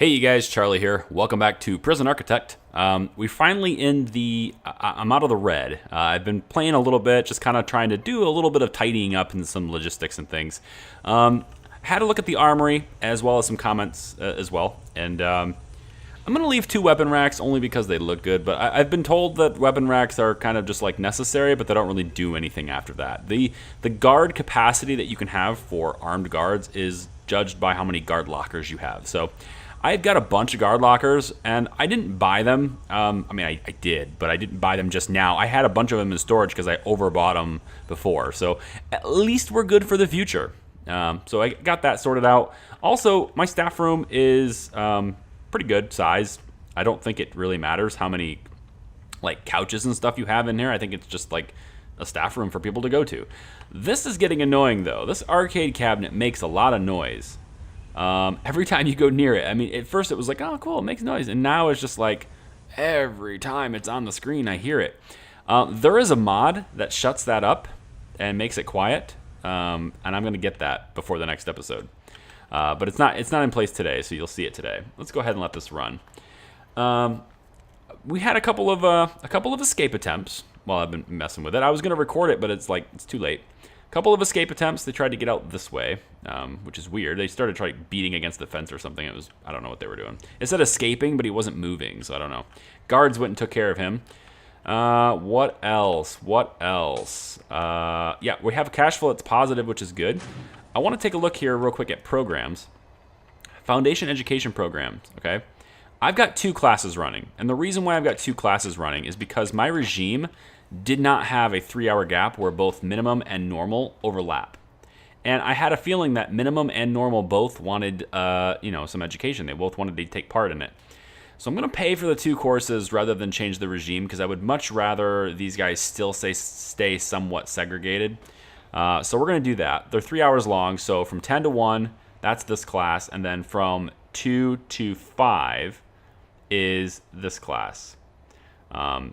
Hey you guys, Charlie here. Welcome back to Prison Architect. We finally I'm out of the red. I've been playing a little bit, just kind of trying to do a little bit of tidying up and some logistics and things. Had a look at the armory as well as some comments as well. And I'm going to leave 2 weapon racks only because they look good. But I've been told that weapon racks are kind of just like necessary, but they don't really do anything after that. The guard capacity that you can have for armed guards is judged by how many guard lockers you have. So I've got a bunch of guard lockers, and I didn't buy them. I did, but I didn't buy them just now. I had a bunch of them in storage because I overbought them before. So at least we're good for the future. So I got that sorted out. Also, my staff room is pretty good size. I don't think it really matters how many like couches and stuff you have in here. I think it's just like a staff room for people to go to. This is getting annoying, though. This arcade cabinet makes a lot of noise. Every time you go near it. I mean, at first it was like, oh, cool, it makes noise. And now it's just like, every time it's on the screen, I hear it. There is a mod that shuts that up and makes it quiet. And I'm going to get that before the next episode. But it's not in place today, so you'll see it today. Let's go ahead and let this run. We had a couple of escape attempts while I've been messing with it. I was going to record it, but it's too late. Couple of escape attempts. They tried to get out this way, which is weird. They started trying beating against the fence or something. I don't know what they were doing. It said escaping, but he wasn't moving, so I don't know. Guards went and took care of him. What else? Yeah, we have cash flow that's positive, which is good. I want to take a look here real quick at programs. Foundation education programs, okay? I've got 2 classes running, and the reason why I've got 2 classes running is because my regime did not have a 3-hour gap where both minimum and normal overlap. And I had a feeling that minimum and normal both wanted, some education. They both wanted to take part in it. So I'm going to pay for the 2 courses rather than change the regime because I would much rather these guys still stay somewhat segregated. So we're going to do that. They're 3 hours long, so from 10 to 1, that's this class. And then from 2 to 5 is this class.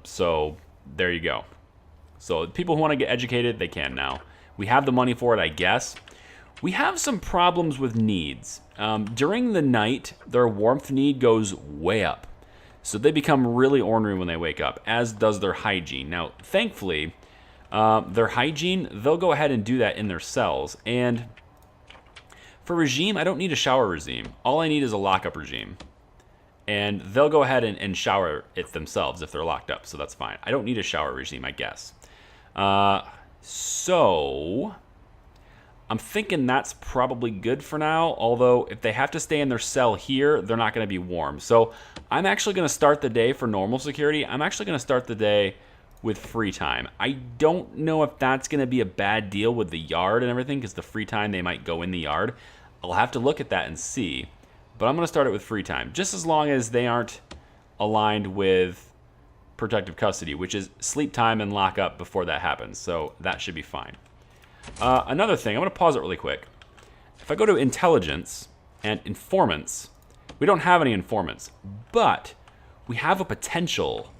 So there you go. So people who want to get educated, they can now. We have the money for it, I guess. We have some problems with needs. During the night, their warmth need goes way up. So they become really ornery when they wake up, as does their hygiene. Now, thankfully, their hygiene, they'll go ahead and do that in their cells. And for regime, I don't need a shower regime. All I need is a lockup regime. And they'll go ahead and shower it themselves if they're locked up, so that's fine. I don't need a shower regime, I guess. So I'm thinking that's probably good for now, although if they have to stay in their cell here, they're not going to be warm. So I'm actually going to start the day for normal security. I'm actually going to start the day with free time. I don't know if that's going to be a bad deal with the yard and everything, because the free time, they might go in the yard. I'll have to look at that and see. But I'm going to start it with free time, just as long as they aren't aligned with protective custody, which is sleep time and lock up before that happens. So that should be fine. Another thing, I'm going to pause it really quick. If I go to intelligence and informants, we don't have any informants, but we have a potential.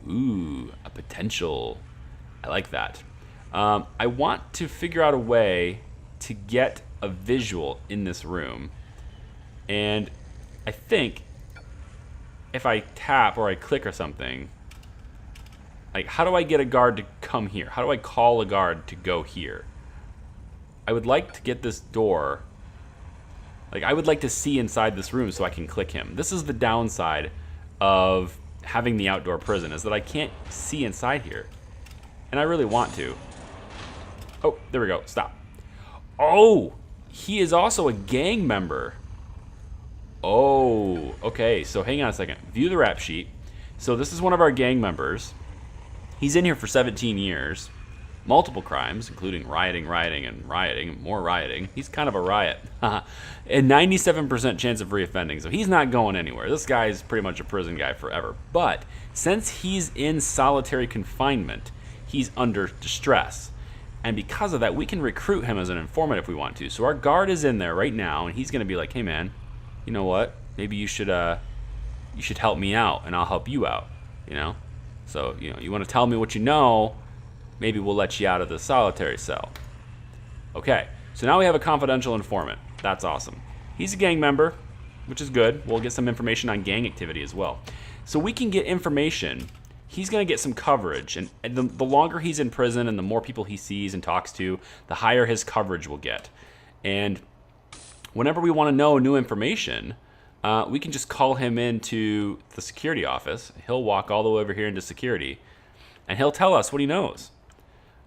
Ooh, a potential. I like that. I want to figure out a way to get a visual in this room. And I think if I tap or I click or something, like, how do I get a guard to come here? How do I call a guard to go here? I would like to get this door. Like, I would like to see inside this room so I can click him. This is the downside of having the outdoor prison, is that I can't see inside here. And I really want to. Oh, there we go. Stop. Oh, he is also a gang member. Oh, okay. So hang on a second. View the rap sheet. So this is one of our gang members. He's in here for 17 years. Multiple crimes, including rioting, more rioting. He's kind of a riot. And 97% chance of reoffending, so he's not going anywhere. This guy's pretty much a prison guy forever. But since he's in solitary confinement, he's under distress. And because of that, we can recruit him as an informant if we want to. So our guard is in there right now, and he's going to be like, hey, man, you know what? Maybe you should help me out, and I'll help you out, you know? So, you want to tell me what you know, maybe we'll let you out of the solitary cell. Okay, so now we have a confidential informant. That's awesome. He's a gang member. which is good. We'll get some information on gang activity as well. So we can get information. He's going to get some coverage, and the longer he's in prison and the more people he sees and talks to, the higher his coverage will get. And whenever we want to know new information, we can just call him into the security office. He'll walk all the way over here into security, and he'll tell us what he knows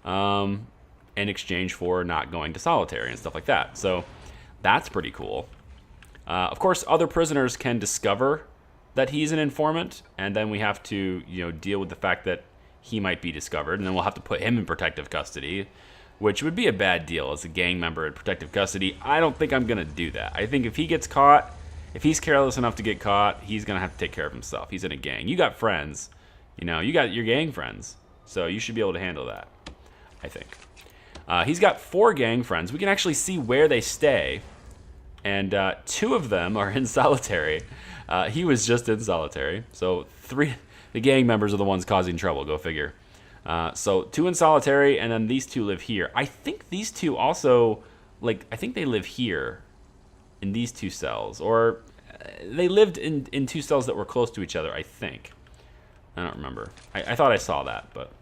in exchange for not going to solitary and stuff like that. So that's pretty cool. Of course, other prisoners can discover that he's an informant, and then we have to, deal with the fact that he might be discovered, and then we'll have to put him in protective custody, which would be a bad deal as a gang member in protective custody. I don't think I'm going to do that. I think if he gets caught, if he's careless enough to get caught, he's going to have to take care of himself. He's in a gang. You got friends. You got your gang friends, so you should be able to handle that, I think. He's got 4 gang friends. We can actually see where they stay, and 2 of them are in solitary. He was just in solitary, so 3, the gang members are the ones causing trouble, go figure. So 2 in solitary, and then these 2 live here. I think these 2 also, I think they live here in these 2 cells, or they lived in 2 cells that were close to each other, I think. I don't remember. I thought I saw that, but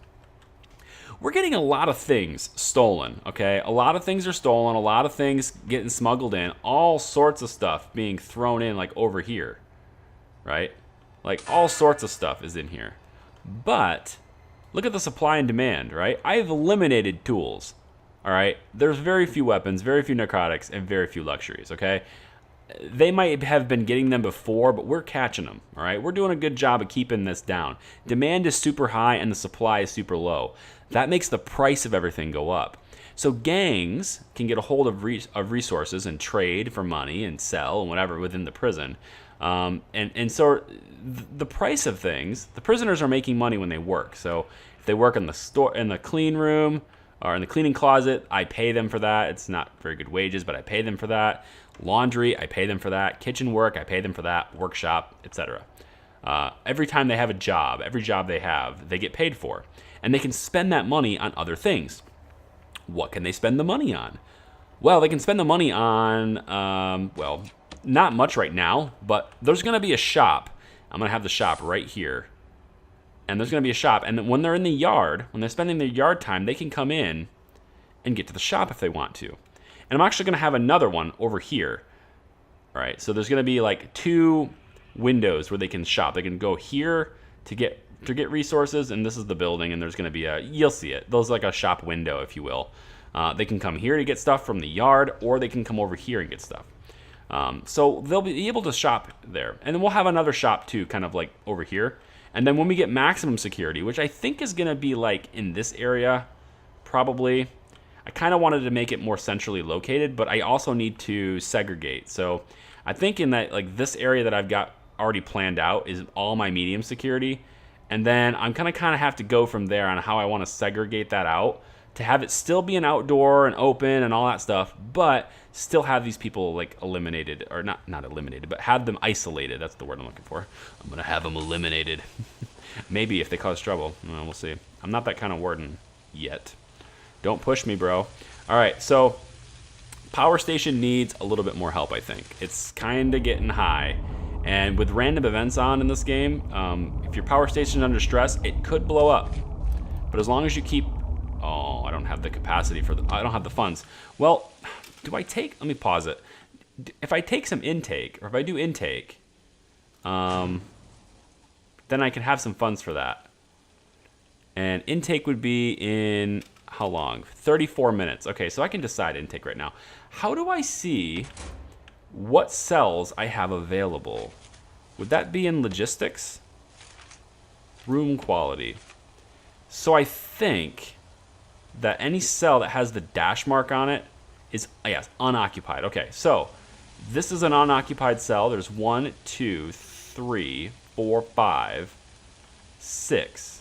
we're getting a lot of things stolen, okay? A lot of things are stolen, a lot of things getting smuggled in, all sorts of stuff being thrown in, over here, right? All sorts of stuff is in here. But look at the supply and demand, right? I've eliminated tools, all right? There's very few weapons, very few narcotics, and very few luxuries, okay? They might have been getting them before, but we're catching them, all right? We're doing a good job of keeping this down. Demand is super high and the supply is super low. That makes the price of everything go up. So gangs can get a hold of resources and trade for money and sell and whatever within the prison. And so the price of things, the prisoners are making money when they work. So if they work in the store, in the clean room, or in the cleaning closet, I pay them for that. It's not very good wages, but I pay them for that. Laundry, I pay them for that. Kitchen work, I pay them for that. Workshop, etc. Every time they have a job, every job they have, they get paid for. And they can spend that money on other things. What can they spend the money on? Well, they can spend the money on, not much right now, but there's going to be a shop. I'm going to have the shop right here. And there's going to be a shop. And when they're in the yard, when they're spending their yard time, they can come in and get to the shop if they want to. And I'm actually going to have another one over here. All right, so there's going to be 2 windows where they can shop. They can go here to get resources, and this is the building, and there's going to be you'll see it. There's a shop window, if you will. They can come here to get stuff from the yard, or they can come over here and get stuff. So they'll be able to shop there. And then we'll have another shop too, kind of over here. And then when we get maximum security, which I think is going to be in this area, probably. I kind of wanted to make it more centrally located, but I also need to segregate. So I think in that this area that I've got already planned out is all my medium security. And then I'm going to kind of have to go from there on how I want to segregate that out to have it still be an outdoor and open and all that stuff, but still have these people eliminated, or not eliminated, but have them isolated. That's the word I'm looking for. I'm going to have them eliminated. Maybe if they cause trouble. We'll see. I'm not that kind of warden yet. Don't push me, bro. All right, so Power Station needs a little bit more help, I think. It's kind of getting high. And with random events on in this game, if your power station is under stress, it could blow up. But as long as you keep... Oh, I don't have the capacity for I don't have the funds. Well, do I take... Let me pause it. If I take some intake, or if I do intake, then I can have some funds for that. And intake would be in... How long? 34 minutes. Okay, so I can decide intake right now. How do I see what cells I have available? Would that be in logistics? Room quality. So I think that any cell that has the dash mark on it is, yes, unoccupied. Okay, so this is an unoccupied cell. There's 1, 2, 3, 4, 5, 6.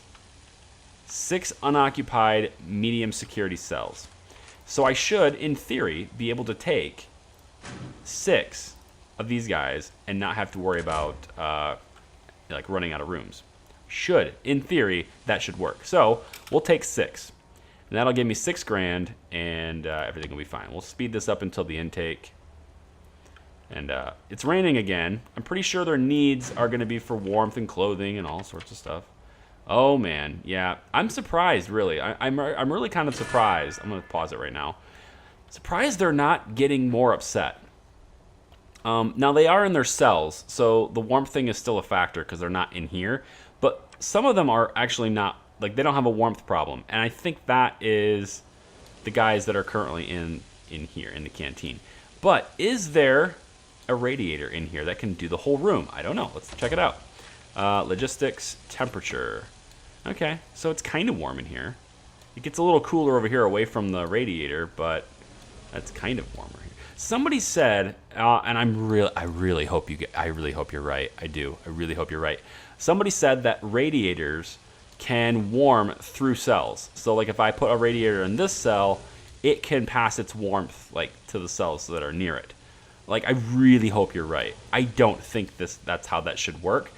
6 unoccupied medium security cells. So I should, in theory, be able to take 6 of these guys and not have to worry about running out of rooms. Should, in theory, that should work. So we'll take 6. And that'll give me $6 grand, and everything will be fine. We'll speed this up until the intake. And it's raining again. I'm pretty sure their needs are going to be for warmth and clothing and all sorts of stuff. Oh man, yeah. I'm surprised, really. I'm really kind of surprised. I'm going to pause it right now. Surprised they're not getting more upset. Now they are in their cells, so the warmth thing is still a factor because they're not in here. But some of them are actually not, like they don't have a warmth problem. And I think that is the guys that are currently in here in the canteen. But is there a radiator in here that can do the whole room? I don't know. Let's check it out. Logistics, temperature. Okay, so it's kind of warm in here. It gets a little cooler over here away from the radiator, but that's kind of warmer here. Somebody said, and I really hope you're right. I do. I really hope you're right. Somebody said that radiators can warm through cells. So like if I put a radiator in this cell, it can pass its warmth like to the cells that are near it. Like I really hope you're right. I don't think that's how that should work,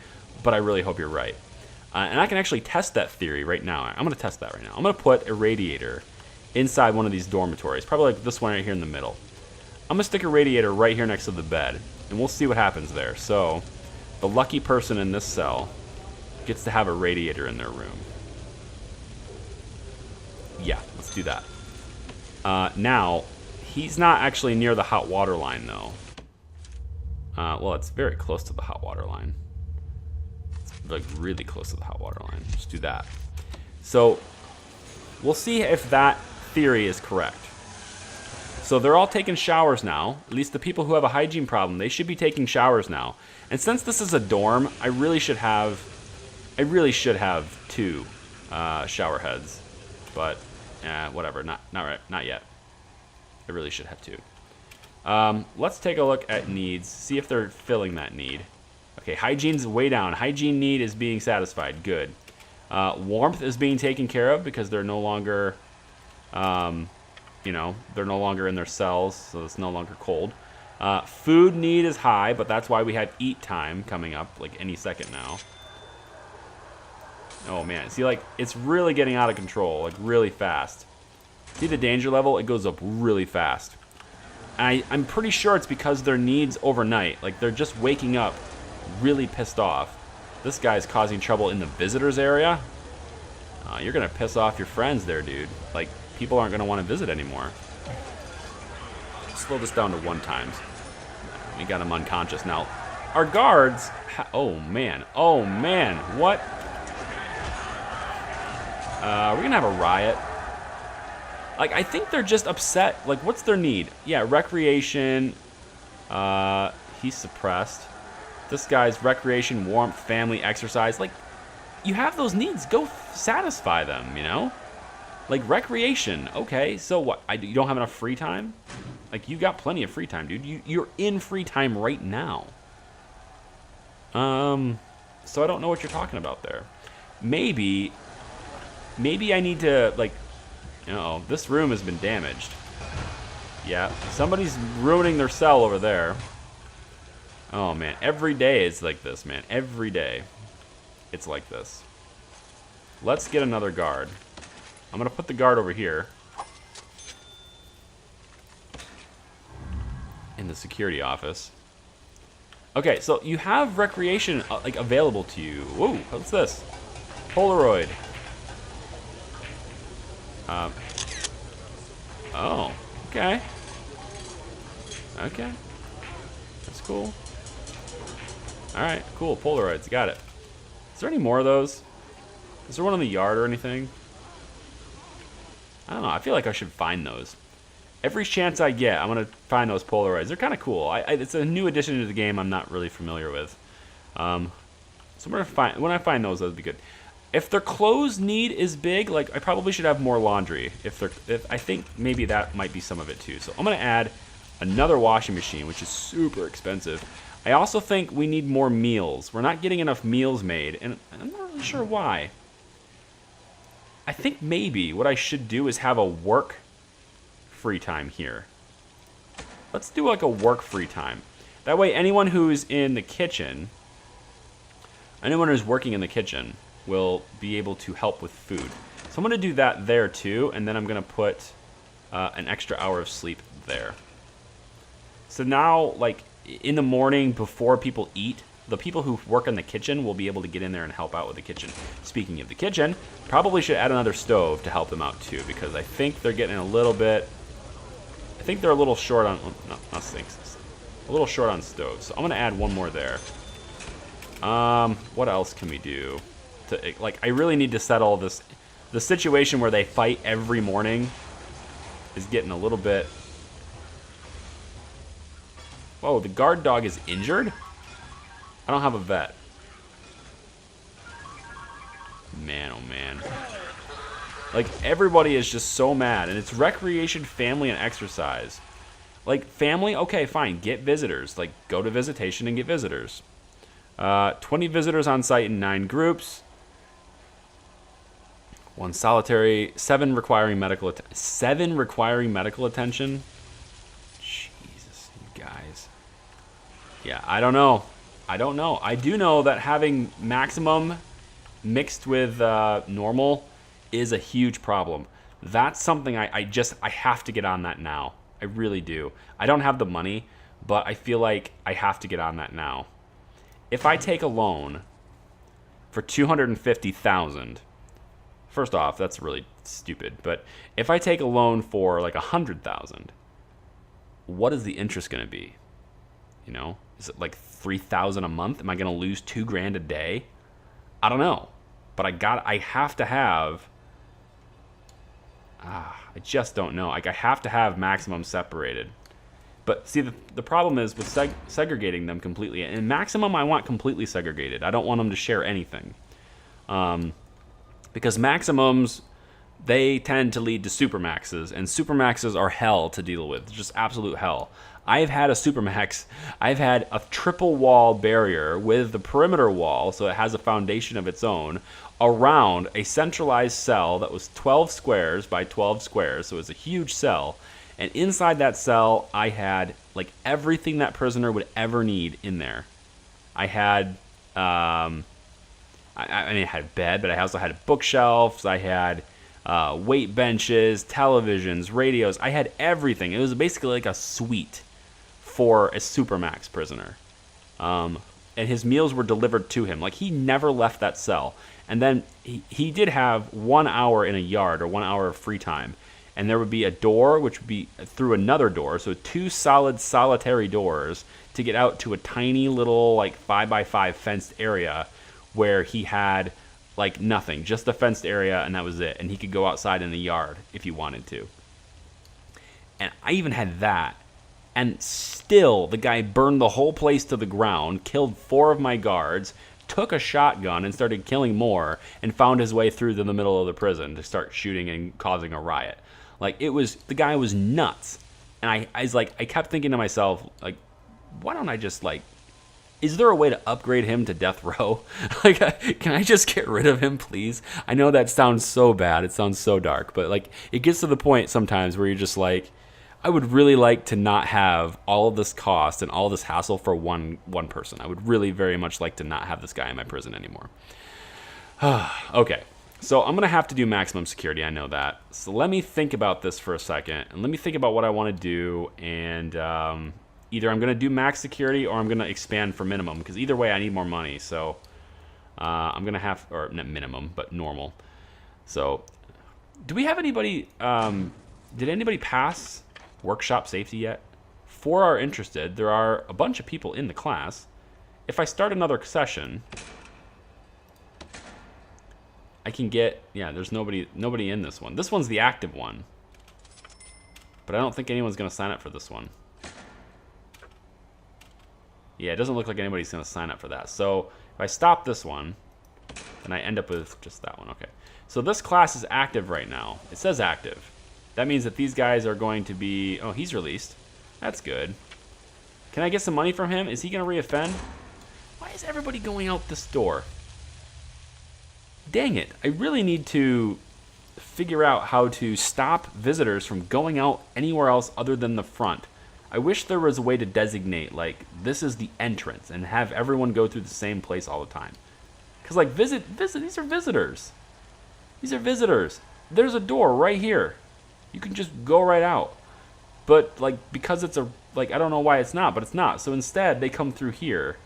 but I really hope you're right. And I can actually test that theory right now. I'm going to test that right now. I'm going to put a radiator inside one of these dormitories, probably like this one right here in the middle. I'm going to stick a radiator right here next to the bed, and we'll see what happens there. So the lucky person in this cell gets to have a radiator in their room. Yeah, let's do that. Now, he's not actually near the hot water line, though. Well, it's very close to the hot water line. It's like really close to the hot water line. Let's do that. So we'll see if that theory is correct. So they're all taking showers now. At least the people who have a hygiene problem, they should be taking showers now. And since this is a dorm, I really should have 2 shower heads. But whatever, not yet. I really should have 2. Let's take a look at needs, see if they're filling that need. Okay, hygiene's way down. Hygiene need is being satisfied. Good. Warmth is being taken care of because they're no longer, they're no longer in their cells, so it's no longer cold. Food need is high, but that's why we have eat time coming up, like any second now. Oh man, see, like it's really getting out of control, like really fast. See the danger level? It goes up really fast. And I'm pretty sure it's because their needs overnight, like they're just waking up really pissed off. This guy's causing trouble in the visitors area. You're gonna piss off your friends there, dude. Like, people aren't gonna want to visit anymore. Slow this down to 1 times. We got him unconscious now. Our guards, oh man, what? We're gonna have a riot. Like, I think they're just upset. Like, what's their need? Yeah, recreation. He's suppressed. This guy's recreation, warmth, family, exercise. Like, you have those needs. Go satisfy them, you know? Like, recreation. Okay, so what? You don't have enough free time? Like, you got plenty of free time, dude. You're in free time right now. So I don't know what you're talking about there. Maybe I need to, like, this room has been damaged. Yeah, somebody's ruining their cell over there. Oh, man. Every day it's like this, man. Every day it's like this. Let's get another guard. I'm going to put the guard over here. In the security office. Okay, so you have recreation, like, available to you. Whoa, what's this? Polaroid. Oh, okay. Okay. That's cool. Alright, cool. Polaroids, got it. Is there any more of those? Is there one in the yard or anything? I don't know. I feel like I should find those. Every chance I get, I'm going to find those Polaroids. They're kind of cool. It's a new addition to the game I'm not really familiar with. So when I find those, that'd be good. If their clothes need is big, like, I probably should have more laundry. I think maybe that might be some of it too. So I'm going to add another washing machine, which is super expensive. I also think we need more meals. We're not getting enough meals made, and I'm not really sure why. I think maybe what I should do is have a work free time here. Let's do like a work free time. That way anyone who's in the kitchen, anyone who's working in the kitchen will be able to help with food. So I'm going to do that there too, and then I'm going to put an extra hour of sleep there. So now, like, in the morning before people eat, the people who work in the kitchen will be able to get in there and help out with the kitchen. Speaking of the kitchen, probably should add another stove to help them out too, because I think they're getting a little bit, I think they're a little short on, no, not sinks, a little short on stoves. So I'm gonna add one more there. What else can we do? Like, I really need to settle this. The situation where they fight every morning is getting a little bit. Whoa, the guard dog is injured? I don't have a vet. Man, oh man. Like, everybody is just so mad, and it's recreation, family, and exercise. Like, family, okay, fine, get visitors. Like, go to visitation and get visitors. 20 visitors on site in 9 groups. 1 solitary, 7 requiring medical attention. 7 requiring medical attention? Jesus, you guys. Yeah, I don't know. I don't know. I do know that having maximum mixed with normal is a huge problem. That's something I have to get on that now. I really do. I don't have the money, but I feel like I have to get on that now. If I take a loan for $250,000, first off, that's really stupid. But if I take a loan for like $100,000, what is the interest going to be? You know, is it like $3,000 a month? Am I going to lose $2,000 a day? I don't know. But I have to have. I just don't know. Like, I have to have maximum separated. But see, the problem is with segregating them completely. And maximum, I want completely segregated. I don't want them to share anything. Because maximums, they tend to lead to supermaxes. And supermaxes are hell to deal with. Just absolute hell. I've had a supermax. I've had a triple wall barrier with the perimeter wall, so it has a foundation of its own, around a centralized cell that was 12 squares by 12 squares. So it was a huge cell. And inside that cell, I had like everything that prisoner would ever need in there. I had, I mean, I had a bed, but I also had bookshelves. I had weight benches, televisions, radios. I had everything. It was basically like a suite for a supermax prisoner. And his meals were delivered to him. Like, he never left that cell. And then he did have 1 hour in a yard, or 1 hour of free time. And there would be a door, which would be through another door. So 2 solid, solitary doors to get out to a tiny little, like, 5x5 fenced area where he had, like, nothing. Just a fenced area, and that was it. And he could go outside in the yard if he wanted to. And I even had that. And still, the guy burned the whole place to the ground, killed 4 of my guards, took a shotgun and started killing more, and found his way through to the middle of the prison to start shooting and causing a riot. Like, the guy was nuts. And I was like, I kept thinking to myself, like, why don't I just, like, is there a way to upgrade him to death row? Like, can I just get rid of him, please? I know that sounds so bad. It sounds so dark. But, like, it gets to the point sometimes where you're just like, I would really like to not have all of this cost and all of this hassle for one person. I would really very much like to not have this guy in my prison anymore. Okay. So I'm going to have to do maximum security. I know that. So let me think about this for a second. And let me think about what I want to do. And either I'm going to do max security or I'm going to expand for minimum. Because either way, I need more money. So I'm going to have, or not minimum, but normal. So do we have anybody, did anybody pass workshop safety yet? 4 are interested. There are a bunch of people in the class. If I start another session, I can get, yeah, there's nobody in this one. This one's the active one. But I don't think anyone's going to sign up for this one. Yeah, it doesn't look like anybody's going to sign up for that. So if I stop this one, then I end up with just that one. Okay. So this class is active right now. It says active. That means that these guys are going to be, oh, he's released. That's good. Can I get some money from him? Is he going to reoffend? Why is everybody going out this door? Dang it. I really need to figure out how to stop visitors from going out anywhere else other than the front. I wish there was a way to designate, like, this is the entrance and have everyone go through the same place all the time. Because, like, these are visitors. These are visitors. There's a door right here. You can just go right out. But, like, because it's a like, I don't know why it's not, but it's not. So instead, they come through here.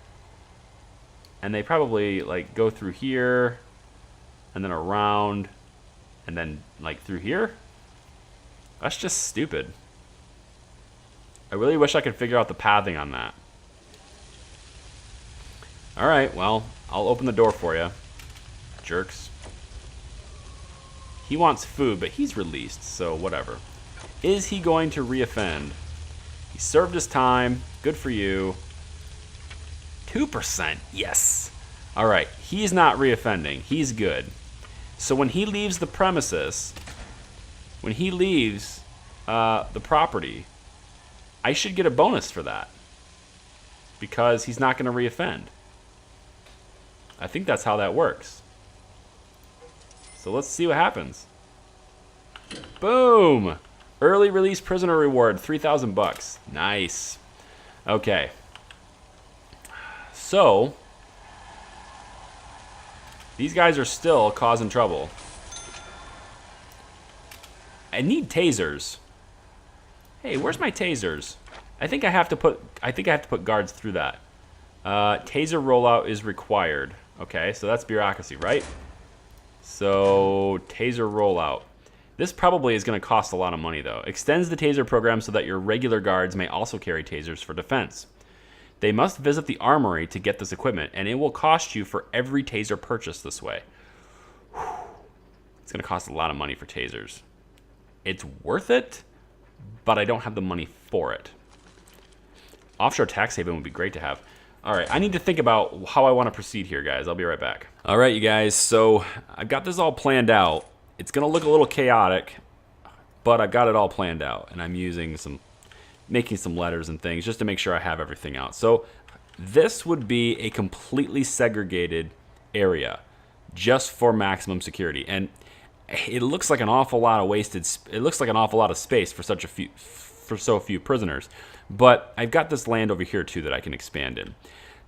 And they probably, like, go through here, and then around, and then, like, through here? That's just stupid. I really wish I could figure out the pathing on that. Alright, well, I'll open the door for you. Jerks. He wants food, but he's released, so whatever. Is he going to reoffend? He served his time. Good for you. 2%. Yes. All right. He's not reoffending. He's good. So when he leaves the premises, when he leaves the property, I should get a bonus for that because he's not going to reoffend. I think that's how that works. So let's see what happens. Boom! Early release prisoner reward, $3,000. Nice. Okay. So, these guys are still causing trouble. I need tasers. Hey, where's my tasers? I think I have to put guards through that. Taser rollout is required. Okay, so that's bureaucracy, right? So, taser rollout. This probably is going to cost a lot of money, though. Extends the taser program so that your regular guards may also carry tasers for defense. They must visit the armory to get this equipment, and it will cost you for every taser purchased this way. Whew. It's going to cost a lot of money for tasers. It's worth it, but I don't have the money for it. Offshore tax haven would be great to have. All right, I need to think about how I want to proceed here, guys. I'll be right back. All right, you guys, so I've got this all planned out. It's going to look a little chaotic, but I've got it all planned out, and I'm making some letters and things just to make sure I have everything out. So this would be a completely segregated area just for maximum security, and it looks like an awful lot of space for so few prisoners. But I've got this land over here too that I can expand in.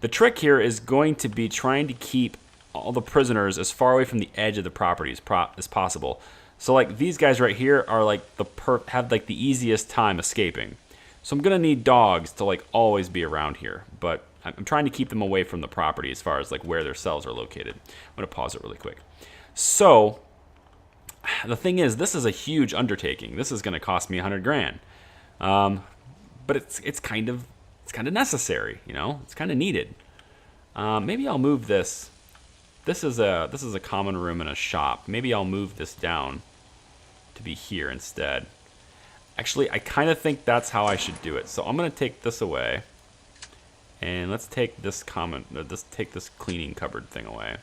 The trick here is going to be trying to keep all the prisoners as far away from the edge of the property as possible. So like these guys right here are like have like the easiest time escaping. So I'm gonna need dogs to like always be around here, but I'm trying to keep them away from the property as far as like where their cells are located. I'm gonna pause it really quick. So the thing is, this is a huge undertaking. This is gonna cost me $100 grand. But it's kind of necessary, you know. It's kind of needed. Maybe I'll move this. This is a common room and a shop. Maybe I'll move this down to be here instead. Actually, I kind of think that's how I should do it. So I'm gonna take this away, and let's take this cleaning cupboard thing away.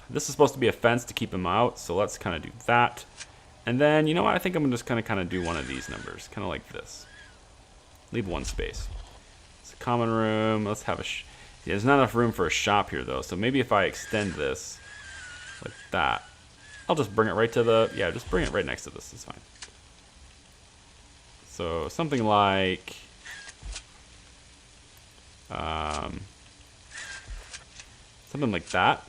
This is supposed to be a fence to keep them out, so let's kind of do that. And then, you know what? I think I'm just gonna kind of do one of these numbers, kind of like this. Leave one space. It's a common room. Let's have there's not enough room for a shop here though, so maybe if I extend this like that, I'll just bring it right to just bring it right next to this. It's fine. So something like something like that.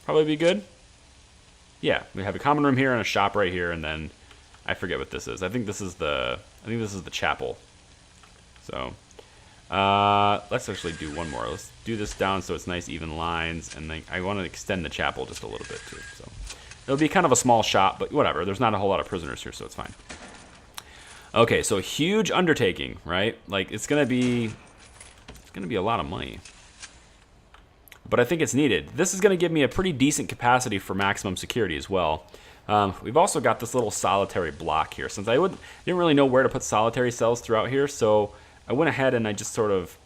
Probably be good. Yeah, we have a common room here and a shop right here, and then I forget what this is. I think this is the chapel. So let's actually do one more. Let's do this down so it's nice even lines, and then I want to extend the chapel just a little bit too. So it'll be kind of a small shop, but whatever. There's not a whole lot of prisoners here, so it's fine. Okay, so huge undertaking, right? Like it's gonna be a lot of money, but I think it's needed. This is gonna give me a pretty decent capacity for maximum security as well. We've also got this little solitary block here. Since I didn't really know where to put solitary cells throughout here, so I went ahead and I just sort of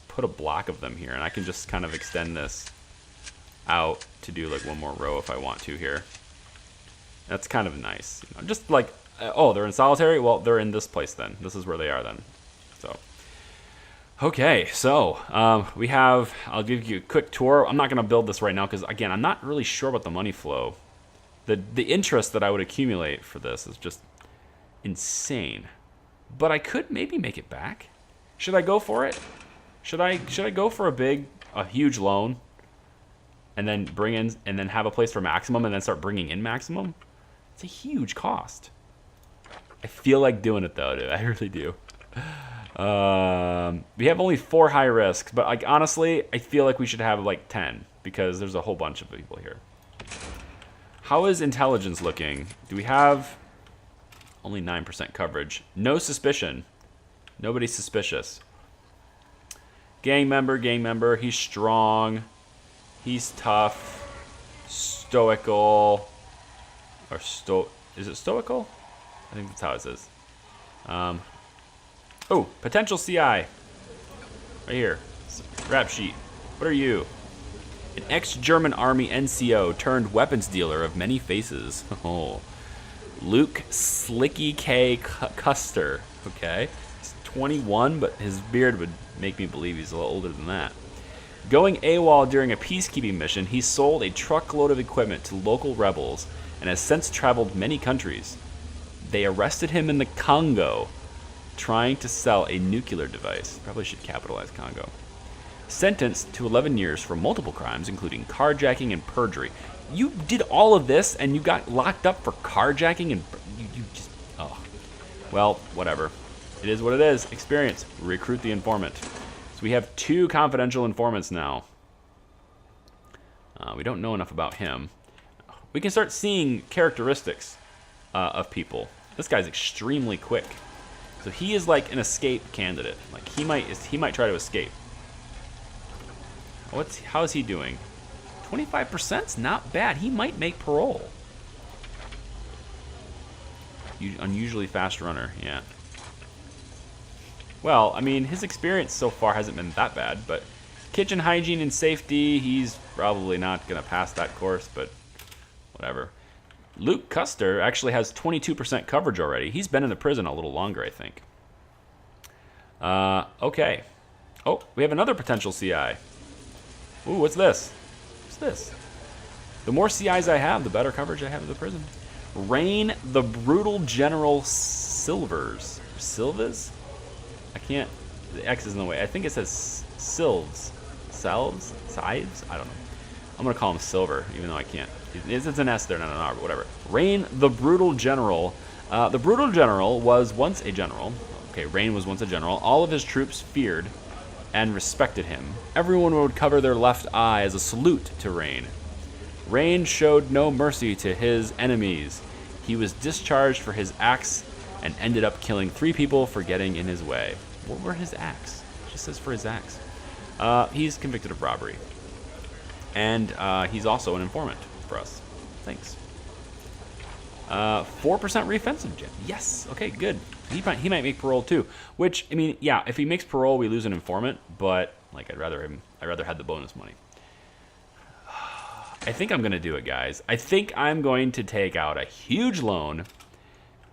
put a block of them here, and I can just kind of extend this out to do like one more row if I want to here. That's kind of nice. You know, just like, oh, they're in solitary? Well, they're in this place then. This is where they are then. So, okay, so I'll give you a quick tour. I'm not going to build this right now because, again, I'm not really sure about the money flow. The interest that I would accumulate for this is just insane. But I could maybe make it back. Should I go for it? Should I go for a huge loan and then have a place for maximum and then start bringing in maximum? It's a huge cost. I feel like doing it though, dude. I really do. We have only 4 high risks, but like honestly, I feel like we should have like 10 because there's a whole bunch of people here. How is intelligence looking? Do we have only 9% coverage? No suspicion. Nobody's suspicious. Gang member. He's strong. He's tough. Stoical. Or is it stoical? I think that's how it says. Oh, potential CI. Right here. Rap sheet. What are you? An ex-German army NCO turned weapons dealer of many faces. Oh. Luke Slicky K. Custer. Okay. He's 21, but his beard would make me believe he's a little older than that. Going AWOL during a peacekeeping mission, he sold a truckload of equipment to local rebels and has since traveled many countries. They arrested him in the Congo, trying to sell a nuclear device. Probably should capitalize Congo. Sentenced to 11 years for multiple crimes, including carjacking and perjury. You did all of this and you got locked up for carjacking and you just, oh. Well, whatever. It is what it is. Experience. Recruit the informant. So we have 2 confidential informants now. We don't know enough about him. We can start seeing characteristics of people. This guy's extremely quick. So he is like an escape candidate. Like he might try to escape. How is he doing? 25%'s not bad. He might make parole. Unusually fast runner, yeah. Well, I mean, his experience so far hasn't been that bad, but kitchen hygiene and safety, he's probably not going to pass that course, but whatever. Luke Custer actually has 22% coverage already. He's been in the prison a little longer, I think. Okay. Oh, we have another potential CI. Ooh, what's this? What's this? The more CIs I have, the better coverage I have of the prison. Rain the Brutal General Silvers. Silvas? I can't. The X is in the way. I think it says Silves. Salves? Sives? I don't know. I'm going to call him Silver, even though I can't. It's an S there, not an R, but whatever. Rain the Brutal General. The Brutal General was once a general. Okay, Rain was once a general. All of his troops feared and respected him. Everyone would cover their left eye as a salute to Rain. Rain showed no mercy to his enemies. He was discharged for his acts and ended up killing 3 people for getting in his way. What were his acts? It just says for his acts. He's convicted of robbery. And he's also an informant for us. Thanks. 4% reoffensive gen. Yes. Okay, good. He might make parole too. Which, I mean, yeah, if he makes parole, we lose an informant. But like, I'd rather have the bonus money. I think I'm gonna do it, guys. I think I'm going to take out a huge loan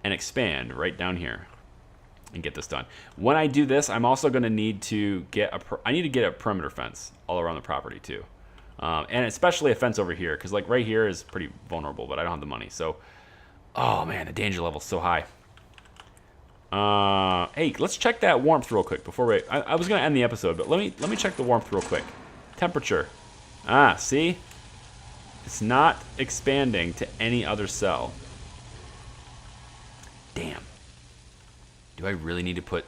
and expand right down here and get this done. When I do this, I'm also gonna need to get a perimeter fence all around the property too. And especially a fence over here, because like right here is pretty vulnerable, but I don't have the money. So, oh man, the danger level's so high. Hey, let's check that warmth real quick before we. I was gonna end the episode, but let me check the warmth real quick. Temperature. See, it's not expanding to any other cell. Damn. Do I really need to put?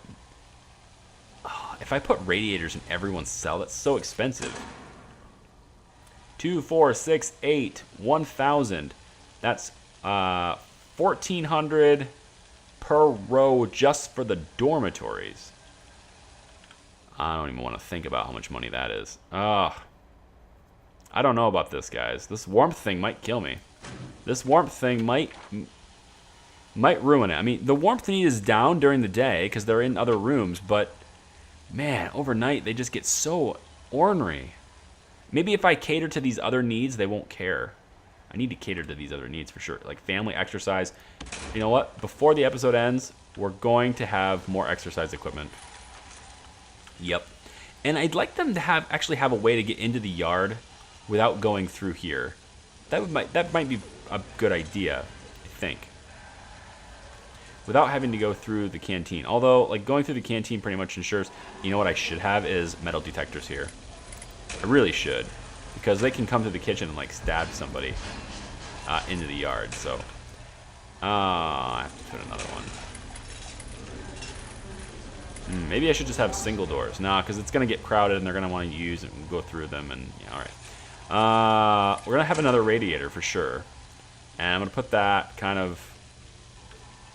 Oh, if I put radiators in everyone's cell, that's so expensive. 2, 4, 6, 8, 1,000. That's 1,400 per row just for the dormitories. I don't even want to think about how much money that is. I don't know about this, guys. This warmth thing might kill me. This warmth thing might ruin it. I mean, the warmth need is down during the day because they're in other rooms, but man, overnight they just get so ornery. Maybe if I cater to these other needs, they won't care. I need to cater to these other needs for sure, like family, exercise. You know what? Before the episode ends, we're going to have more exercise equipment. Yep. And I'd like them to actually have a way to get into the yard without going through here. That might be a good idea, I think. Without having to go through the canteen. Although, like, going through the canteen pretty much ensures, you know what I should have is metal detectors here. I really should. Because they can come to the kitchen and, like, stab somebody into the yard, so. I have to put another one. Maybe I should just have single doors. Nah, because it's going to get crowded and they're going to want to use it and go through them. And yeah, all right. We're going to have another radiator for sure. And I'm going to put that kind of...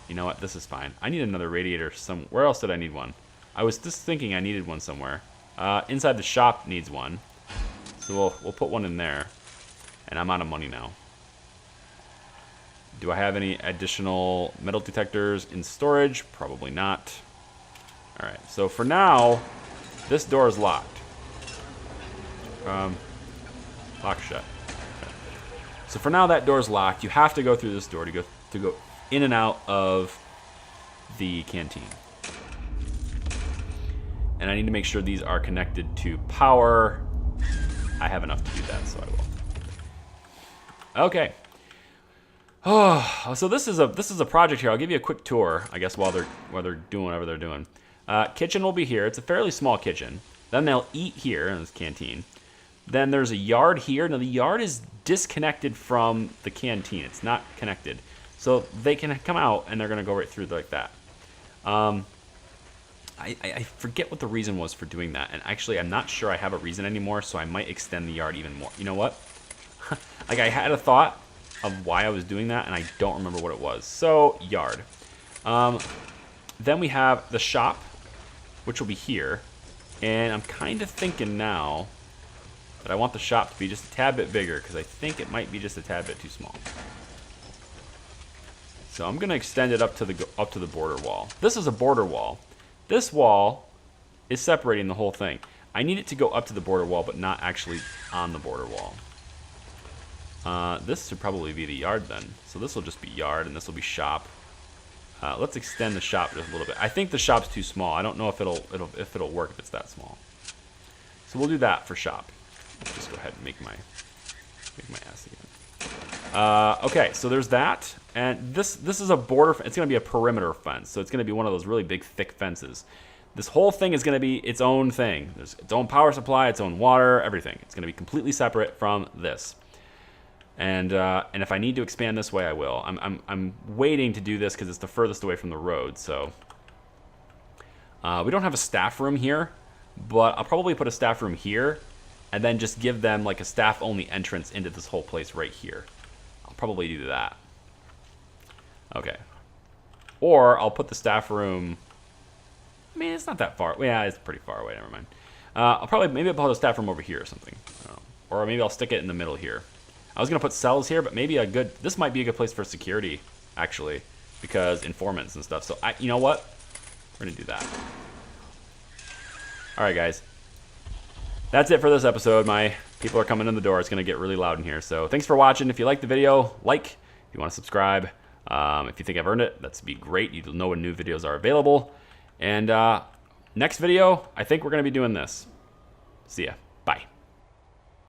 You know what? This is fine. I need another radiator some... Where else did I need one? I was just thinking I needed one somewhere. Inside the shop needs one. So we'll put one in there. And I'm out of money now. Do I have any additional metal detectors in storage? Probably not. Alright, so for now, this door is locked. Lock shut. Okay. So for now that door is locked. You have to go through this door to go in and out of the canteen. And I need to make sure these are connected to power. I have enough to do that, so I will. Okay. Oh, so this is a project here. I'll give you a quick tour, I guess, while they're doing whatever they're doing. Kitchen will be here. It's a fairly small kitchen. Then they'll eat here in this canteen. Then there's a yard here. Now the yard is disconnected from the canteen. It's not connected. So they can come out and they're gonna go right through like that. I forget what the reason was for doing that. And actually I'm not sure I have a reason anymore, so I might extend the yard even more. You know what? Like I had a thought of why I was doing that and I don't remember what it was. So yard. Then we have the shop, which will be here. And I'm kind of thinking now that I want the shop to be just a tad bit bigger because I think it might be just a tad bit too small. So I'm going to extend it up to the border wall. This is a border wall. This wall is separating the whole thing. I need it to go up to the border wall, but not actually on the border wall. This should probably be the yard then. So this will just be yard, and this will be shop. Let's extend the shop just a little bit. I think the shop's too small. I don't know if it'll work if it's that small. So we'll do that for shop. Let's just go ahead and make my ass again. Okay, so there's that, and this is a border. It's going to be a perimeter fence, so it's going to be one of those really big, thick fences. This whole thing is going to be its own thing. There's its own power supply, its own water, everything. It's going to be completely separate from this. And if I need to expand this way, I will. I'm waiting to do this because it's the furthest away from the road. So we don't have a staff room here, but I'll probably put a staff room here, and then just give them like a staff-only entrance into this whole place right here. I'll probably do that. Okay. Or I'll put the staff room. I mean, it's not that far. Yeah, it's pretty far away. Never mind. Maybe I'll put a staff room over here or something. I don't know. Or maybe I'll stick it in the middle here. I was gonna put cells here, but maybe this might be a good place for security, actually, because informants and stuff. So you know what? We're gonna do that. All right, guys. That's it for this episode. My people are coming in the door. It's gonna get really loud in here. So thanks for watching. If you like the video, like. If you want to subscribe. If you think I've earned it, that'd be great. You'll know when new videos are available. And next video, I think we're gonna be doing this. See ya. Bye.